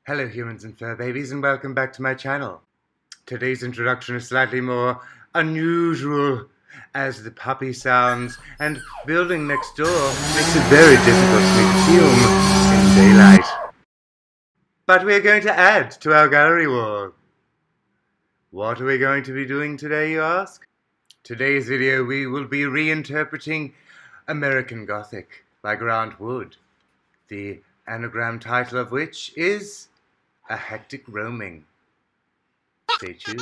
Hello humans and fur babies, and welcome back to my channel. Today's introduction is slightly more unusual, as the puppy sounds and building next door makes it very difficult for me to film in daylight. But we are going to add to our gallery wall. What are we going to be doing today, you ask? Today's video we will be reinterpreting American Gothic by Grant Wood, the anagram title of which is A Hectic Roaming. Stay tuned.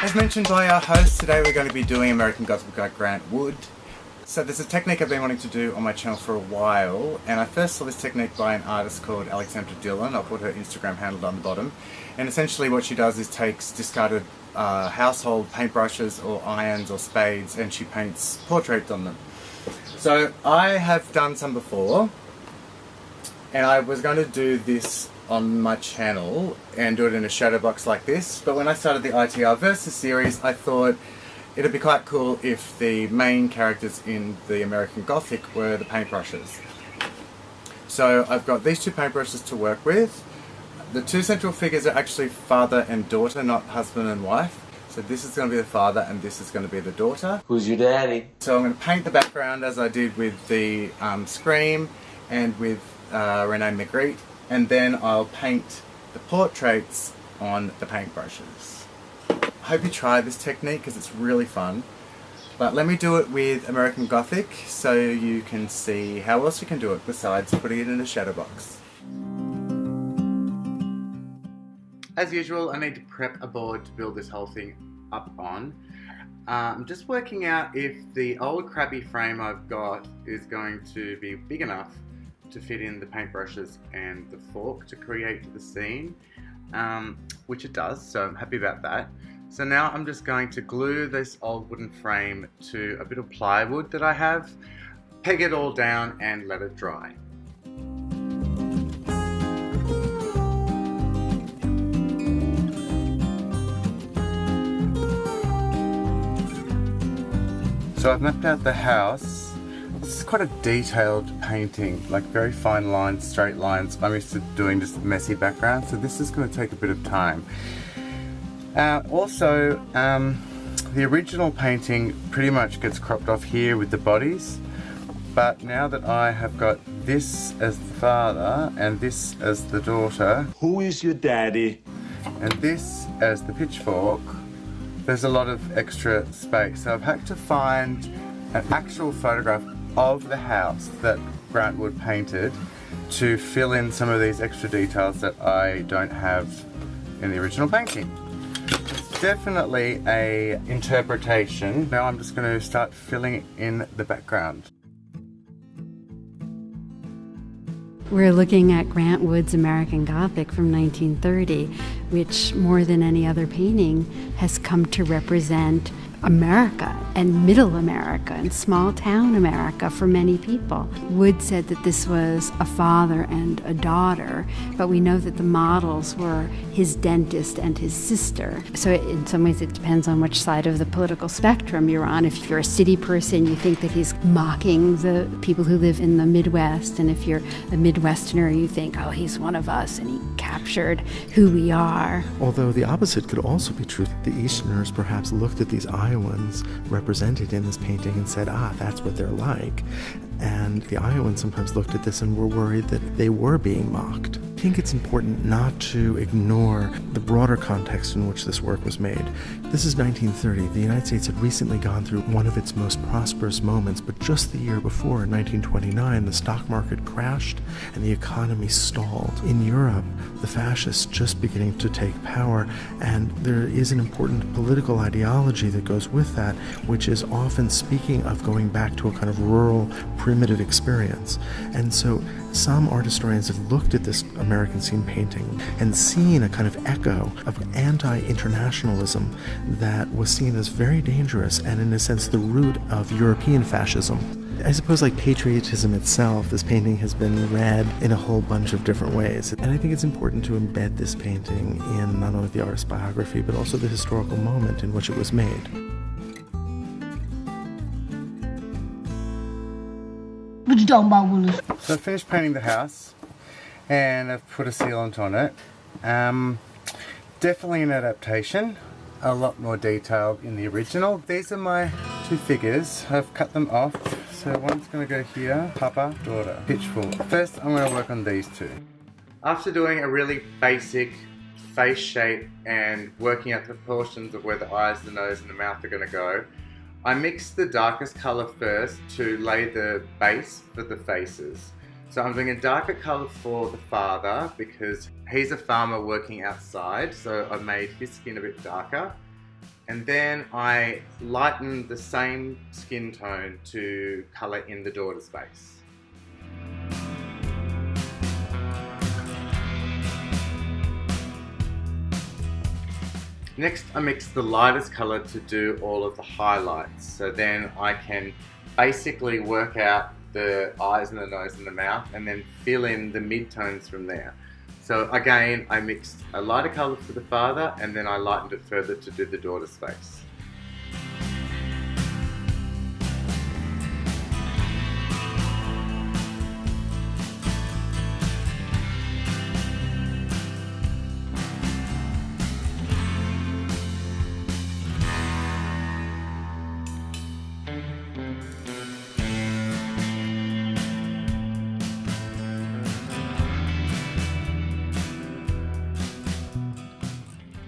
As mentioned by our host, today we're going to be doing American Gothic by Grant Wood. So there's a technique I've been wanting to do on my channel for a while, and I first saw this technique by an artist called Alexandra Dillon. I'll put her Instagram handle on the bottom. And essentially what she does is takes discarded household paintbrushes or irons or spades, and she paints portraits on them. So I have done some before, and I was going to do this on my channel and do it in a shadow box like this, but when I started the ITR Versus series I thought it'd be quite cool if the main characters in the American Gothic were the paintbrushes. So I've got these two paintbrushes to work with. The two central figures are actually father and daughter, not husband and wife. So this is going to be the father and this is going to be the daughter. Who's your daddy? So I'm going to paint the background as I did with the Scream and with Renee Magritte, and then I'll paint the portraits on the paintbrushes. I hope you try this technique because it's really fun. But let me do it with American Gothic so you can see how else you can do it besides putting it in a shadow box. As usual, I need to prep a board to build this whole thing up on. I'm just working out if the old crappy frame I've got is going to be big enough to fit in the paintbrushes and the fork to create the scene, which it does, so I'm happy about that. So now I'm just going to glue this old wooden frame to a bit of plywood that I have, peg it all down and let it dry. So I've mapped out the house. This is quite a detailed painting, like very fine lines, straight lines. I'm used to doing just messy backgrounds, so this is going to take a bit of time. The original painting pretty much gets cropped off here with the bodies, but now that I have got this as the father and this as the daughter, Who is your daddy? and this as the pitchfork, there's a lot of extra space. So I've had to find an actual photograph of the house that Grant Wood painted to fill in some of these extra details that I don't have in the original painting. It's definitely a interpretation. Now I'm just going to start filling in the background. We're looking at Grant Wood's American Gothic from 1930, which more than any other painting has come to represent America and middle America and small town America for many people. Wood said that this was a father and a daughter, but we know that the models were his dentist and his sister. So in some ways it depends on which side of the political spectrum you're on. If you're a city person, you think that he's mocking the people who live in the Midwest, and if you're a Midwesterner, you think, oh, he's one of us and he captured who we are. Although the opposite could also be true. The Easterners perhaps looked at these Iowans represented in this painting and said, ah, that's what they're like. And the Iowans sometimes looked at this and were worried that they were being mocked. I think it's important not to ignore the broader context in which this work was made. This is 1930. The United States had recently gone through one of its most prosperous moments, but just the year before, in 1929, the stock market crashed and the economy stalled. In Europe, the fascists just beginning to take power, and there is an important political ideology that goes with that, which is often speaking of going back to a kind of rural, primitive experience. And so some art historians have looked at this American scene painting and seen a kind of echo of anti-internationalism that was seen as very dangerous and in a sense the root of European fascism. I suppose like patriotism itself, this painting has been read in a whole bunch of different ways. And I think it's important to embed this painting in not only the artist's biography, but also the historical moment in which it was made. you talking about, Willis? So I finished painting the house and I've put a sealant on it. Definitely an adaptation, a lot more detailed in the original. These are my two figures. I've cut them off. So one's going to go here, Papa, daughter, pitchfork. First I'm going to work on these two. After doing a really basic face shape and working out the proportions of where the eyes, the nose and the mouth are going to go, I mixed the darkest colour first to lay the base for the faces. So I'm doing a darker colour for the father because he's a farmer working outside, so I made his skin a bit darker. And then I lightened the same skin tone to colour in the daughter's face. Next, I mixed the lightest colour to do all of the highlights. So then I can basically work out the eyes and the nose and the mouth and then fill in the mid-tones from there. So again, I mixed a lighter colour for the father and then I lightened it further to do the daughter's face.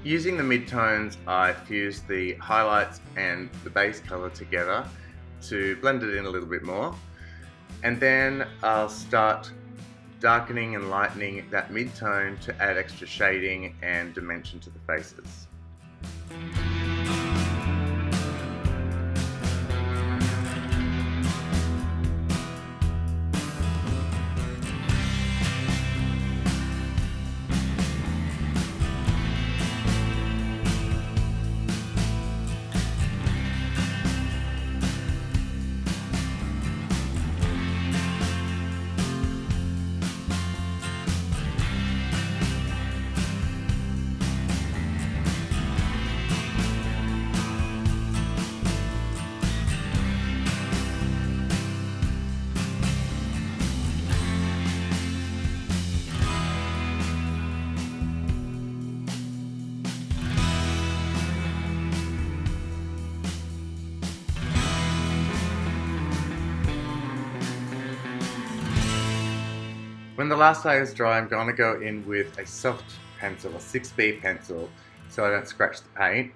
Using the midtones, I fused the highlights and the base colour together to blend it in a little bit more. And then I'll start darkening and lightening that midtone to add extra shading and dimension to the faces. When the last layer is dry, I'm going to go in with a soft pencil, a 6B pencil, so I don't scratch the paint,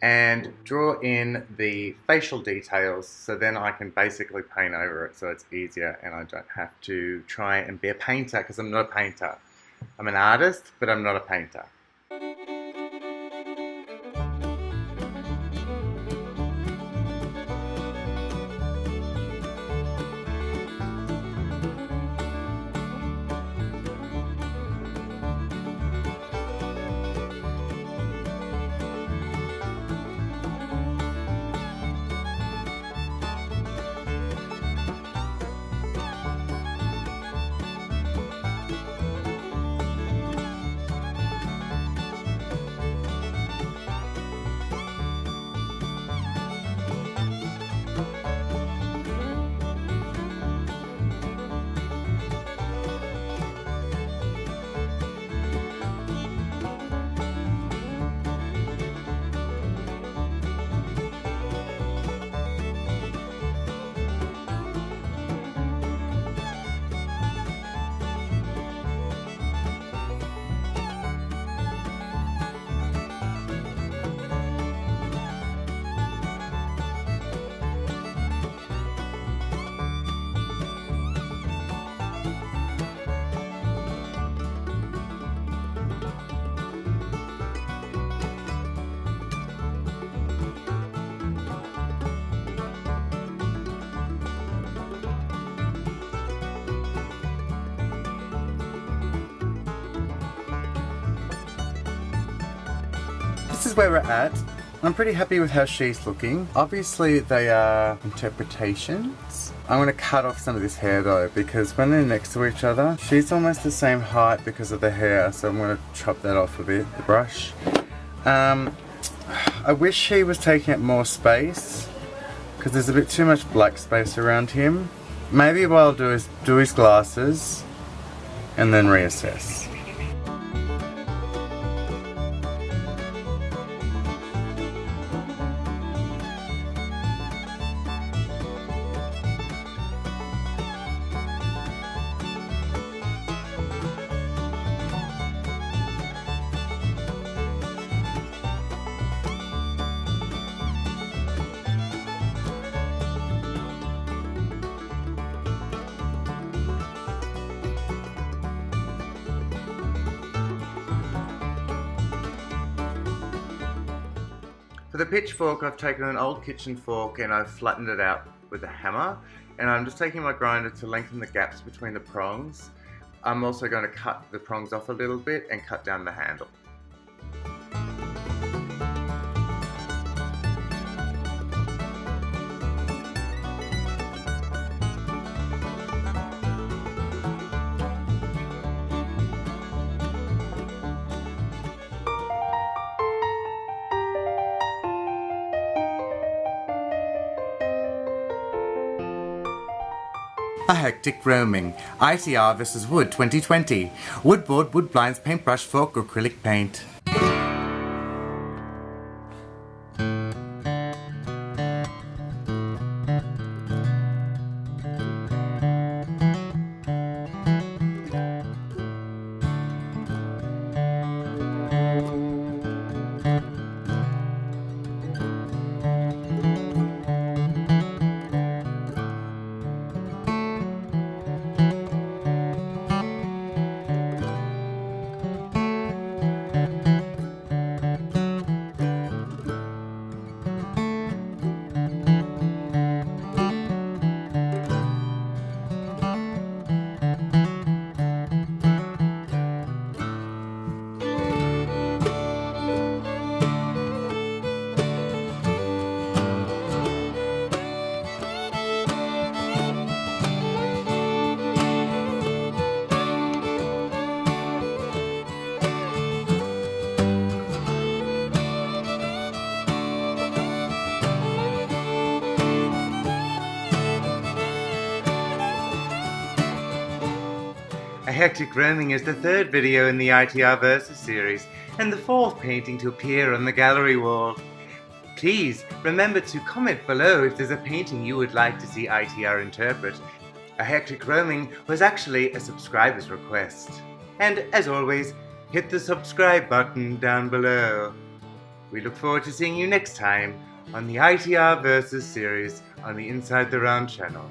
and draw in the facial details so then I can basically paint over it so it's easier and I don't have to try and be a painter because I'm not a painter. I'm an artist, but I'm not a painter. This is where we're at. I'm pretty happy with how she's looking. Obviously they are interpretations. I'm going to cut off some of this hair though because when they're next to each other, she's almost the same height because of the hair, so I'm going to chop that off a bit, the brush. I wish he was taking up more space because there's a bit too much black space around him. Maybe what I'll do is do his glasses and then reassess. For the pitchfork, I've taken an old kitchen fork and I've flattened it out with a hammer, and I'm just taking my grinder to lengthen the gaps between the prongs. I'm also going to cut the prongs off a little bit and cut down the handle. A hectic roaming. ITR vs. Wood 2020. Woodboard, wood blinds, paintbrush, fork, acrylic paint. A hectic roaming is the third video in the ITR Versus series, and the fourth painting to appear on the gallery wall. Please remember to comment below if there's a painting you would like to see ITR interpret. A hectic roaming was actually a subscriber's request. And as always, hit the subscribe button down below. We look forward to seeing you next time on the ITR Versus series on the Inside the Round channel.